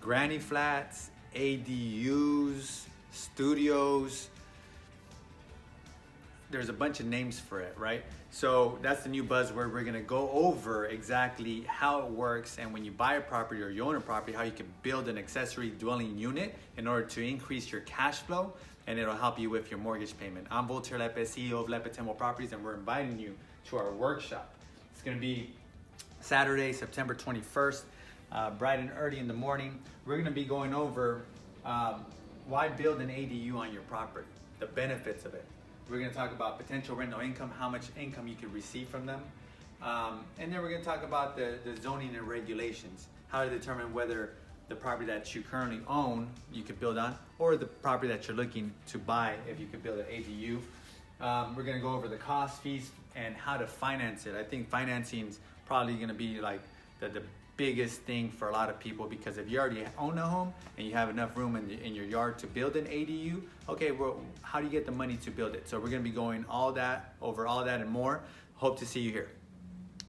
granny flats, ADUs, studios. There's a bunch of names for it, right? So that's the new buzzword. We're gonna go over exactly how it works, and when you buy a property or you own a property, how you can build an accessory dwelling unit in order to increase your cash flow, and it'll help you with your mortgage payment. I'm Voltaire Lepe, CEO of Lepe Temple Properties, and we're inviting you to our workshop. It's gonna be Saturday, September 21st, bright and early in the morning. We're gonna be going over why build an ADU on your property, the benefits of it. We're gonna talk about potential rental income, how much income you can receive from them. And then we're gonna talk about the zoning and regulations, how to determine whether the property that you currently own, you could build on, or the property that you're looking to buy, if you could build an ADU. We're gonna go over the cost, fees, and how to finance it. I think financing is probably gonna be like the biggest thing for a lot of people, because if you already own a home and you have enough room in your yard to build an ADU, okay, well, how do you get the money to build it? So we're gonna be going over all that and more. Hope to see you here.